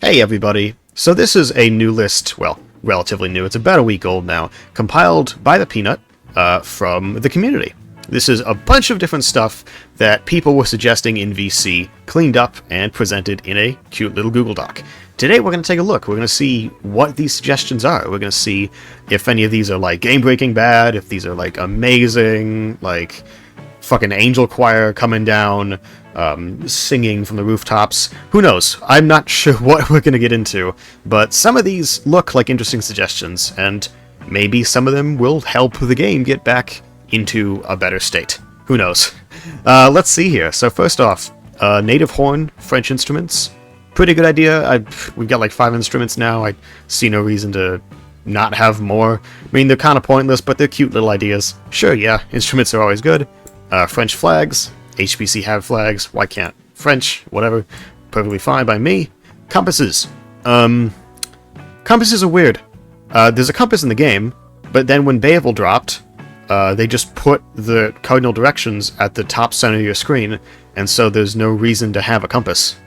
Hey everybody! So this is a new list, well, relatively new, it's about a week old now, compiled by the Peanut from the community. This is a bunch of different stuff that people were suggesting in VC, cleaned up and presented in a cute little Google Doc. Today we're going to take a look, we're going to see what these suggestions are, we're going to see if any of these are like game-breaking bad, if these are like amazing, like fucking angel choir coming down, singing from the rooftops. Who knows? I'm not sure what we're going to get into, but some of these look like interesting suggestions, and maybe some of them will help the game get back into a better state. Who knows? Let's see here. So first off, native horn, French instruments. Pretty good idea. We've got like 5 instruments now. I see no reason to not have more. I mean, they're kind of pointless, but they're cute little ideas. Sure, yeah, instruments are always good. French flags. HPC have flags. Why can't French? Whatever. Perfectly fine by me. Compasses. Compasses are weird. There's a compass in the game, but then when Bayeville dropped, they just put the cardinal directions at the top center of your screen, and so there's no reason to have a compass.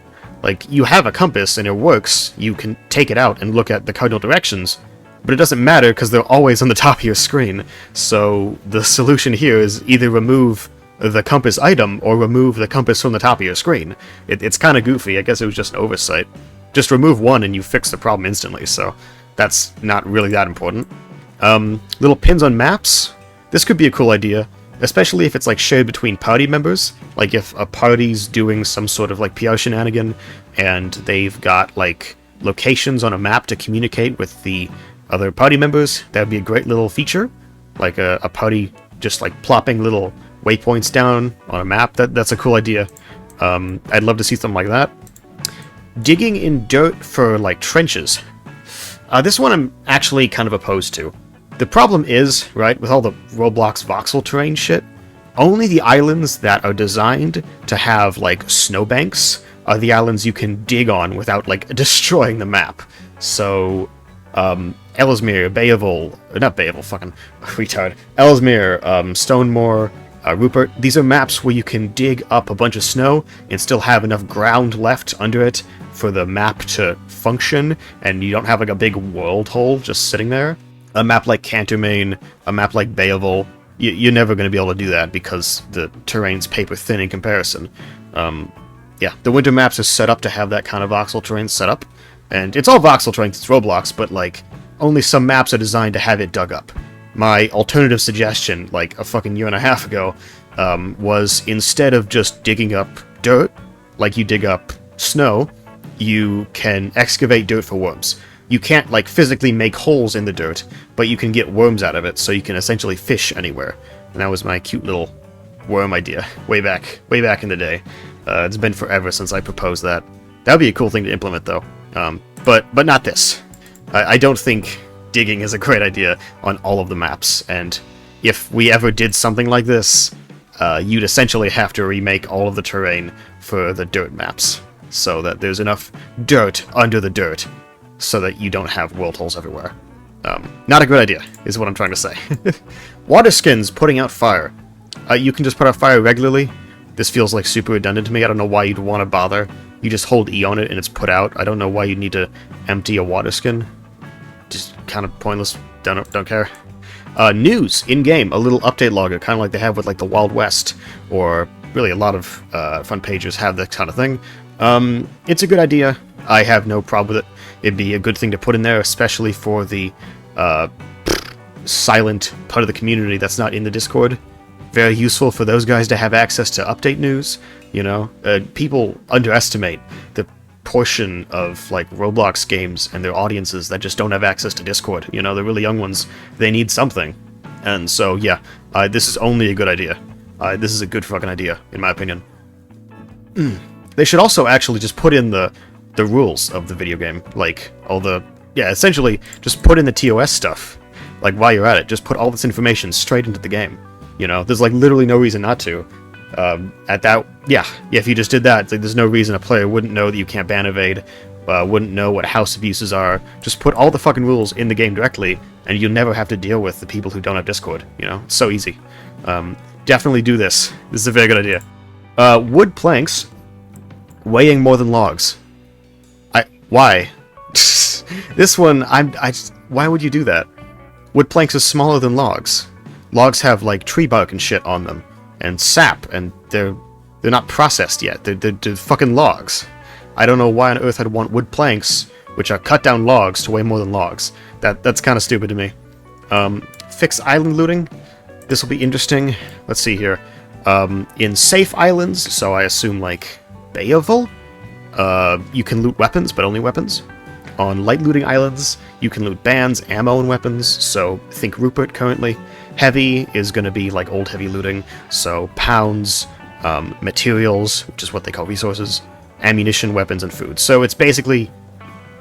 Like, you have a compass and it works, you can take it out and look at the cardinal directions, but it doesn't matter because they're always on the top of your screen. So the solution here is either remove the compass item or remove the compass from the top of your screen. It's kind of goofy. I guess it was just an oversight. Just remove one and you fix the problem instantly, so that's not really that important. Little pins on maps. This could be a cool idea, especially if it's like shared between party members. Like if a party's doing some sort of like PR shenanigan and they've got like locations on a map to communicate with the other party members, that would be a great little feature. Like a party just like plopping little waypoints down on a map. That's a cool idea. I'd love to see something like that. Digging in dirt for like trenches. This one I'm actually kind of opposed to. The problem is, right, with all the Roblox voxel terrain shit, only the islands that are designed to have like snowbanks are the islands you can dig on without like destroying the map. So Ellesmere, Bayeville, not Bayeville, fucking retard. Ellesmere, Stonemore, Rupert, these are maps where you can dig up a bunch of snow and still have enough ground left under it for the map to function, and you don't have like a big world hole just sitting there. A map like Cantermain, a map like Bayeville, you're never going to be able to do that because the terrain's paper thin in comparison. Yeah, the winter maps are set up to have that kind of voxel terrain set up, and it's all voxel terrain, it's Roblox, but like, only some maps are designed to have it dug up. My alternative suggestion, like a fucking year and a half ago, was instead of just digging up dirt, like you dig up snow, you can excavate dirt for worms. You can't, like, physically make holes in the dirt, but you can get worms out of it, so you can essentially fish anywhere. And that was my cute little worm idea, way back in the day. It's been forever since I proposed that. That would be a cool thing to implement, though. But not this. I don't think digging is a great idea on all of the maps, and if we ever did something like this, you'd essentially have to remake all of the terrain for the dirt maps, so that there's enough dirt under the dirt, so that you don't have world holes everywhere. Not a good idea, is what I'm trying to say. Water skins putting out fire. You can just put out fire regularly. This feels like super redundant to me. I don't know why you'd want to bother. You just hold E on it and it's put out. I don't know why you'd need to empty a water skin. Just kind of pointless. Don't care. News in-game, a little update logger, kind of like they have with like the Wild West, or really a lot of front pages have that kind of thing. It's a good idea. I have no problem with it. It'd be a good thing to put in there, especially for the silent part of the community that's not in the Discord. Very useful for those guys to have access to update news, you know? People underestimate the portion of, like, Roblox games and their audiences that just don't have access to Discord. You know, the really young ones, they need something. And so, yeah, this is only a good idea. This is a good fucking idea, in my opinion. They should also actually just put in the rules of the video game, like all the, yeah, essentially just put in the TOS stuff. Like while you're at it, just put all this information straight into the game. You know, there's like literally no reason not to. At that, yeah, if you just did that, it's like there's no reason a player wouldn't know that you can't ban evade, wouldn't know what house abuses are. Just put all the fucking rules in the game directly, and you'll never have to deal with the people who don't have Discord. You know, it's so easy. Definitely do this. This is a very good idea. Wood planks weighing more than logs. Why? This one, why would you do that? Wood planks are smaller than logs. Logs have, like, tree bark and shit on them, and sap, and they're not processed yet. They're fucking logs. I don't know why on earth I'd want wood planks, which are cut down logs, to weigh more than logs. That's kind of stupid to me. Fix island looting. This will be interesting. Let's see here. In safe islands, so I assume, like, Bayeville, you can loot weapons, but only weapons. On light looting islands, you can loot bands, ammo, and weapons, so think Rupert currently. Heavy is going to be like old heavy looting, so pounds, materials, which is what they call resources, ammunition, weapons, and food. So it's basically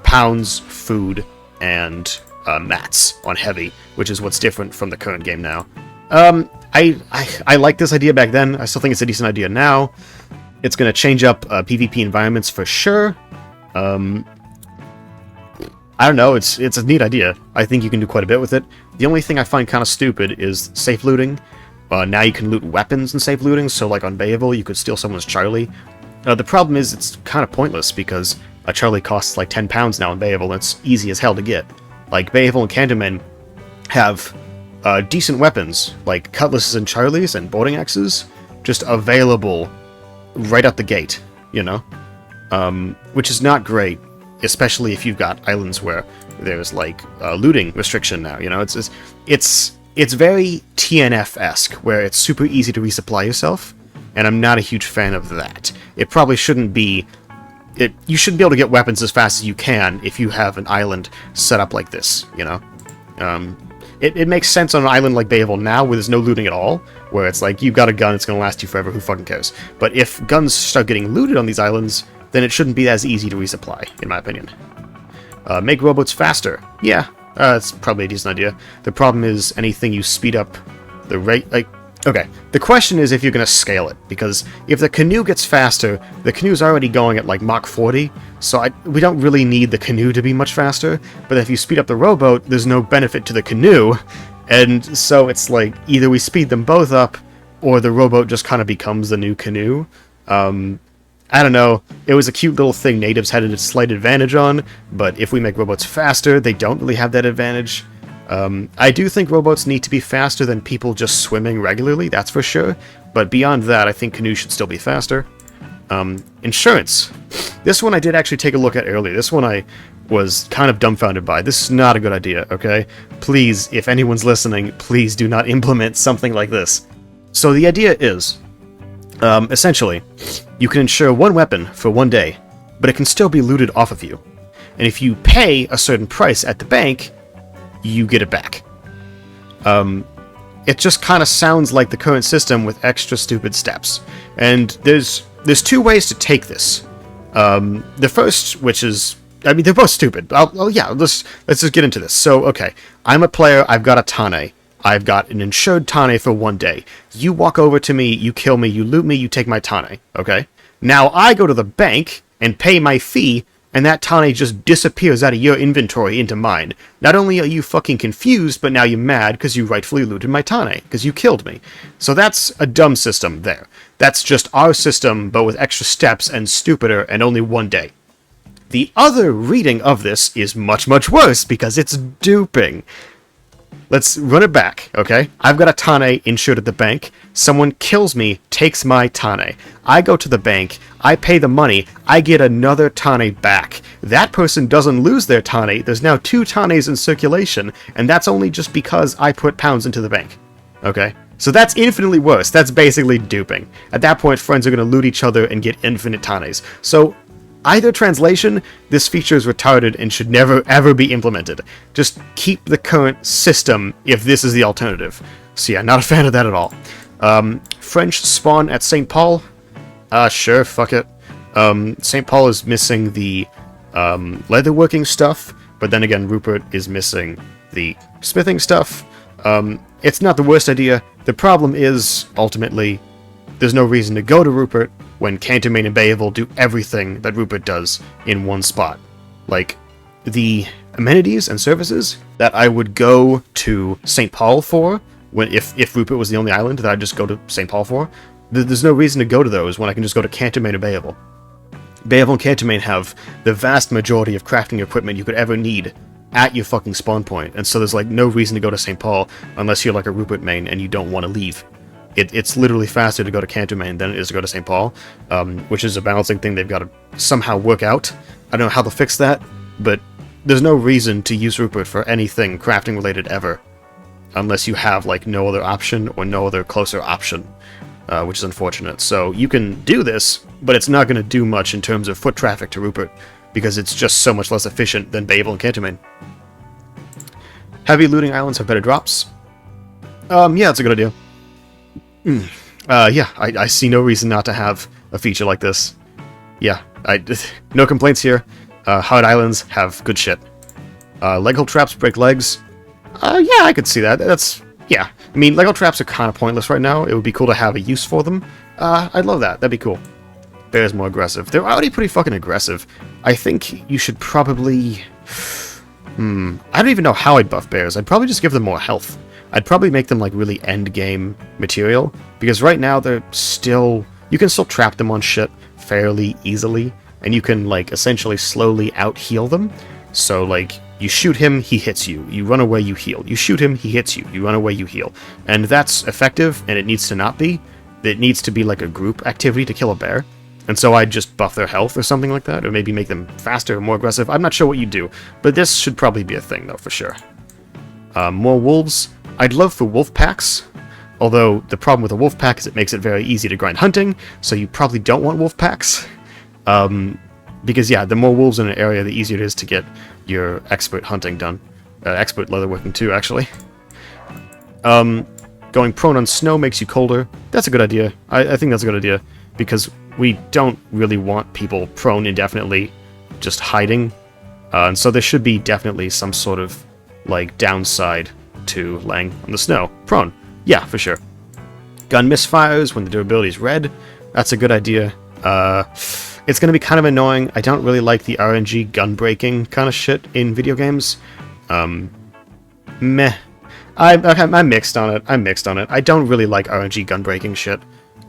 pounds, food, and mats on heavy, which is what's different from the current game now. I liked this idea back then. I still think it's a decent idea now. It's going to change up PvP environments for sure. I don't know, it's a neat idea. I think you can do quite a bit with it. The only thing I find kind of stupid is safe looting. Now you can loot weapons in safe looting, so like on Bayeville, you could steal someone's Charlie. The problem is it's kind of pointless, because a Charlie costs like £10 now in Bayeville, and it's easy as hell to get. Like, Bayeville and Candyman have decent weapons, like cutlasses and Charlies and boarding axes, just available right out the gate, you know? Which is not great, especially if you've got islands where there's, like, a looting restriction now, you know? It's very TNF-esque, where it's super easy to resupply yourself, and I'm not a huge fan of that. It probably shouldn't be... You shouldn't be able to get weapons as fast as you can if you have an island set up like this, you know? It makes sense on an island like Bayeville now, where there's no looting at all, where it's like, you've got a gun, it's gonna last you forever, who fucking cares? But if guns start getting looted on these islands, then it shouldn't be as easy to resupply, in my opinion. Make rowboats faster. Yeah, that's probably a decent idea. The problem is anything you speed up the rate, like... Okay, the question is if you're going to scale it, because if the canoe gets faster, the canoe's already going at like Mach 40, so we don't really need the canoe to be much faster, but if you speed up the rowboat, there's no benefit to the canoe, and so it's like, either we speed them both up, or the rowboat just kind of becomes the new canoe. I don't know, it was a cute little thing natives had a slight advantage on, but if we make rowboats faster, they don't really have that advantage. I do think rowboats need to be faster than people just swimming regularly, that's for sure, but beyond that, I think canoes should still be faster. Insurance. This one I did actually take a look at earlier. This one I was kind of dumbfounded by. This is not a good idea, okay? Please, if anyone's listening, please do not implement something like this. So the idea is, essentially, you can insure one weapon for one day, but it can still be looted off of you. And if you pay a certain price at the bank, you get it back. It just kind of sounds like the current system with extra stupid steps. And there's two ways to take this. The first, which is... I mean, they're both stupid. Yeah, let's just get into this. So, okay, I'm a player, I've got a Tane. I've got an insured Tane for one day. You walk over to me, you kill me, you loot me, you take my Tane, okay? Now I go to the bank and pay my fee, and that Tane just disappears out of your inventory into mine. Not only are you fucking confused, but now you're mad because you rightfully looted my Tane, because you killed me. So that's a dumb system there. That's just our system, but with extra steps and stupider, and only one day. The other reading of this is much, much worse, because it's duping. Let's run it back, okay? I've got a Tane insured at the bank. Someone kills me, takes my Tane. I go to the bank, I pay the money, I get another Tane back. That person doesn't lose their Tane. There's now two Tanes in circulation, and that's only just because I put pounds into the bank. Okay? So that's infinitely worse. That's basically duping. At that point, friends are going to loot each other and get infinite Tanes. So... either translation, this feature is retarded and should never ever be implemented. Just keep the current system if this is the alternative. So yeah, not a fan of that at all. French spawn at St. Paul? Sure, fuck it. St. Paul is missing the leatherworking stuff, but then again, Rupert is missing the smithing stuff. It's not the worst idea. The problem is, ultimately, there's no reason to go to Rupert when Cantermain and Bayeville do everything that Rupert does in one spot. Like, the amenities and services that I would go to St. Paul for, if Rupert was the only island that I'd just go to St. Paul for, there's no reason to go to those when I can just go to Cantermain or Bayeville. Beowulf and Cantermain have the vast majority of crafting equipment you could ever need at your fucking spawn point, and so there's like no reason to go to St. Paul unless you're like a Rupert main and you don't want to leave. It's literally faster to go to Cantermain than it is to go to St. Paul, which is a balancing thing they've got to somehow work out. I don't know how they'll fix that, but there's no reason to use Rupert for anything crafting related ever, unless you have like no other option or no other closer option, which is unfortunate. So you can do this, but it's not going to do much in terms of foot traffic to Rupert, because it's just so much less efficient than Babel and Cantermain. Heavy looting islands have better drops. Yeah, that's a good idea. Yeah, I see no reason not to have a feature like this. Yeah, no complaints here. Hard islands have good shit. Leg hole traps break legs. Yeah, I could see that. Yeah. I mean, leg hole traps are kind of pointless right now. It would be cool to have a use for them. I'd love that. That'd be cool. Bear's more aggressive. They're already pretty fucking aggressive. I think you should probably... I don't even know how I'd buff bears. I'd probably just give them more health. I'd probably make them like really end game material, because right now they're still... You can still trap them on shit fairly easily, and you can like essentially slowly out heal them. So like, you shoot him, he hits you. You run away, you heal. You shoot him, he hits you. You run away, you heal. And that's effective, and it needs to not be. It needs to be like a group activity to kill a bear. And so I'd just buff their health or something like that, or maybe make them faster or more aggressive. I'm not sure what you do, but this should probably be a thing, though, for sure. More wolves. I'd love for wolf packs, although the problem with a wolf pack is it makes it very easy to grind hunting, so you probably don't want wolf packs. Because, yeah, the more wolves in an area, the easier it is to get your expert hunting done. Expert leatherworking, too, actually. Going prone on snow makes you colder. That's a good idea. I think that's a good idea, because we don't really want people prone indefinitely just hiding. And so there should be definitely some sort of, like, downside to laying on the snow. Prone. Yeah, for sure. Gun misfires when the durability is red. That's a good idea. It's going to be kind of annoying. I don't really like the RNG gun breaking kind of shit in video games. Meh. I'm mixed on it. I don't really like RNG gun breaking shit.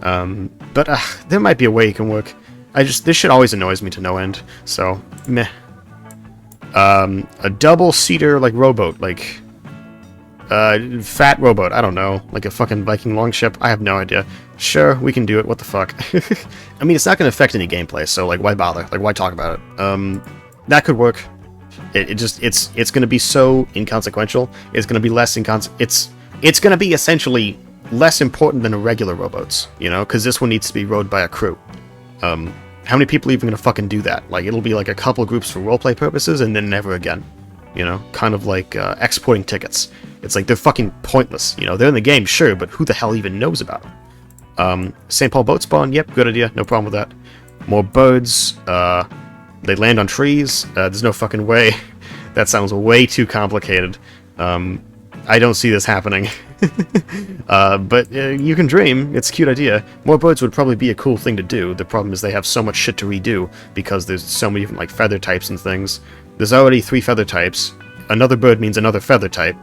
But there might be a way it can work. This shit always annoys me to no end. So, meh. A double-seater, like, rowboat, like... fat rowboat, I don't know. Like a fucking Viking longship, I have no idea. Sure, we can do it, what the fuck. I mean, it's not gonna affect any gameplay, so, like, why bother? Like, why talk about it? That could work. It's gonna be so inconsequential. It's gonna be less it's gonna be essentially less important than regular rowboats, you know? Because this one needs to be rowed by a crew. How many people are even gonna fucking do that? Like, it'll be like a couple groups for roleplay purposes, and then never again. You know? Kind of like exporting tickets. It's like, they're fucking pointless. You know, they're in the game, sure, but who the hell even knows about them? St. Paul boat spawn, yep, good idea, no problem with that. More birds, they land on trees, there's no fucking way. That sounds way too complicated. I don't see this happening. But you can dream, it's a cute idea. More birds would probably be a cool thing to do. The problem is they have so much shit to redo, because there's so many different, like, feather types and things. There's already 3 feather types. Another bird means another feather type.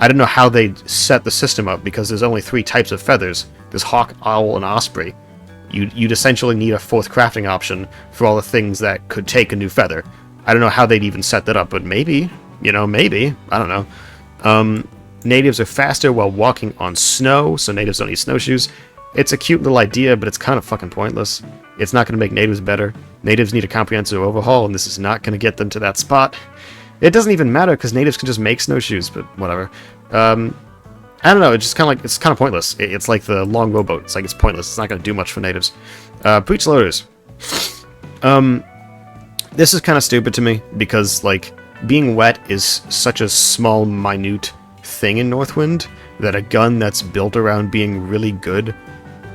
I don't know how they'd set the system up, because there's only 3 types of feathers. There's hawk, owl, and osprey. You'd essentially need a 4th crafting option for all the things that could take a new feather. I don't know how they'd even set that up, but maybe. You know, maybe. I don't know. Natives are faster while walking on snow, so natives don't need snowshoes. It's a cute little idea, but it's kind of fucking pointless. It's not going to make natives better. Natives need a comprehensive overhaul, and this is not going to get them to that spot. It doesn't even matter, because natives can just make snowshoes, but whatever. I don't know, it's just kind of like, it's kind of pointless. It's like the long rowboat. It's like, it's pointless. It's not going to do much for natives. Breech loaders. This is kind of stupid to me, because, like, being wet is such a small, minute thing in Northwind, that a gun that's built around being really good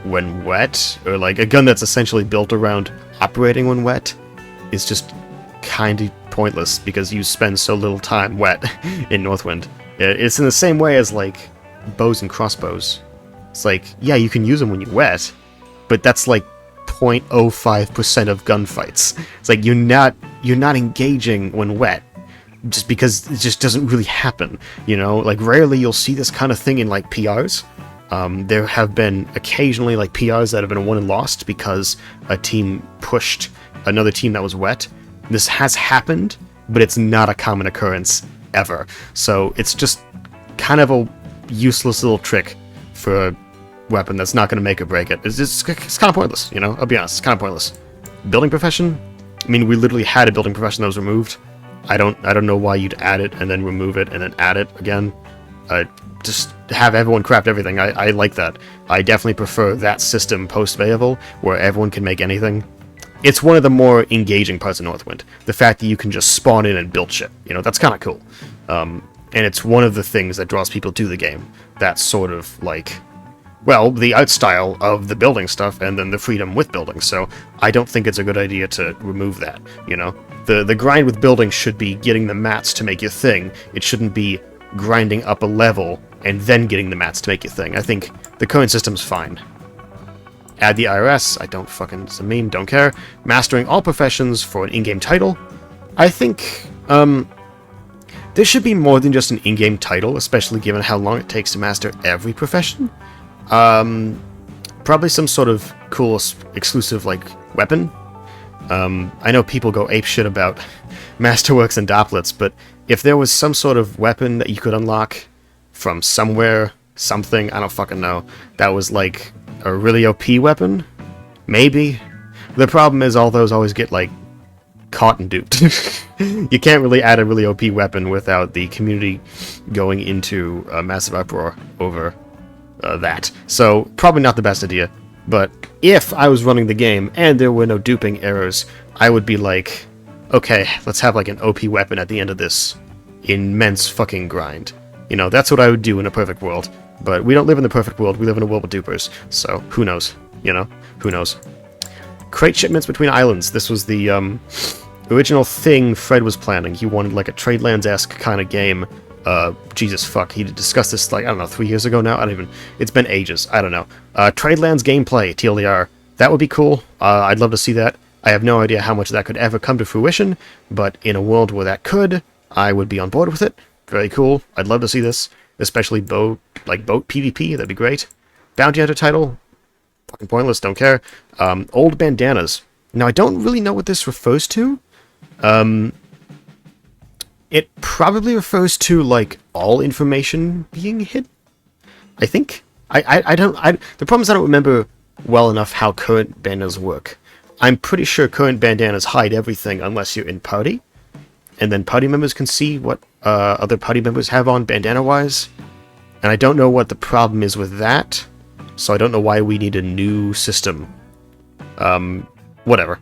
when wet, or like a gun that's essentially built around operating when wet, is just kind of pointless, because you spend so little time wet in Northwind. It's in the same way as, like, bows and crossbows. It's like, yeah, you can use them when you're wet, but that's like 0.05% of gunfights. It's like, you're not engaging when wet, just because it just doesn't really happen, you know? Like, rarely you'll see this kind of thing in, like, PRs. There have been occasionally, like, PRs that have been won and lost because a team pushed another team that was wet. This has happened, but it's not a common occurrence ever. So it's just kind of a useless little trick for a weapon that's not going to make or break it. It's kind of pointless, you know? I'll be honest, it's kind of pointless. Building profession? I mean, we literally had a building profession that was removed. I don't know why you'd add it and then remove it and then add it again. Just have everyone craft everything. I like that. I definitely prefer that system post-Bayeville, where everyone can make anything. It's one of the more engaging parts of Northwind. The fact that you can just spawn in and build shit. You know, that's kind of cool. And it's one of the things that draws people to the game. That sort of, like, well, the art style of the building stuff and then the freedom with building. So I don't think it's a good idea to remove that, you know? The grind with building should be getting the mats to make your thing. It shouldn't be grinding up a level and then getting the mats to make your thing. I think the current system's fine. Add the IRS, I don't fucking, it's a meme, don't care. Mastering all professions for an in-game title. I think, there should be more than just an in-game title, especially given how long it takes to master every profession. Probably some sort of cool exclusive, like, weapon. I know people go apeshit about Masterworks and Dopplets, but if there was some sort of weapon that you could unlock from somewhere, something, I don't fucking know, that was like a really OP weapon, maybe. The problem is all those always get, like, caught and duped. You can't really add a really OP weapon without the community going into a massive uproar over that. So, probably not the best idea. But if I was running the game and there were no duping errors, I would be like, okay, let's have like an OP weapon at the end of this immense fucking grind. You know, that's what I would do in a perfect world. But we don't live in the perfect world, we live in a world with dupers. So, who knows? You know? Who knows? Crate shipments between islands. This was the original thing Fred was planning. He wanted like a Tradelands-esque kind of game. Jesus fuck, he discussed this, like, I don't know, 3 years ago now? I don't even, it's been ages, I don't know. Tradelands gameplay, TLDR, that would be cool, I'd love to see that. I have no idea how much that could ever come to fruition, but in a world where that could, I would be on board with it. Very cool, I'd love to see this, especially boat PvP, that'd be great. Bounty Hunter title, fucking pointless, don't care. Old bandanas. Now, I don't really know what this refers to. It probably refers to, like, all information being hidden, I think. The problem is I don't remember well enough how current bandanas work. I'm pretty sure current bandanas hide everything unless you're in party, and then party members can see what other party members have on bandana-wise, and I don't know what the problem is with that, so I don't know why we need a new system. Whatever.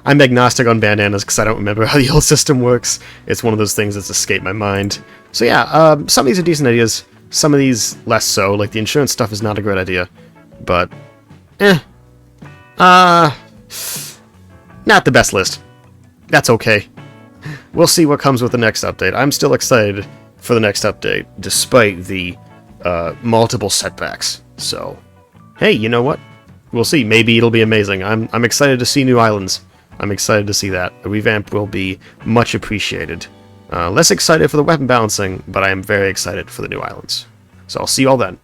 I'm agnostic on bandanas because I don't remember how the old system works. It's one of those things that's escaped my mind. So yeah, some of these are decent ideas. Some of these less so. Like the insurance stuff is not a great idea. But, not the best list. That's okay. We'll see what comes with the next update. I'm still excited for the next update, despite the multiple setbacks. So, hey, you know what? We'll see. Maybe it'll be amazing. I'm excited to see new islands. I'm excited to see that. A revamp will be much appreciated. Less excited for the weapon balancing, but I am very excited for the new islands. So I'll see you all then.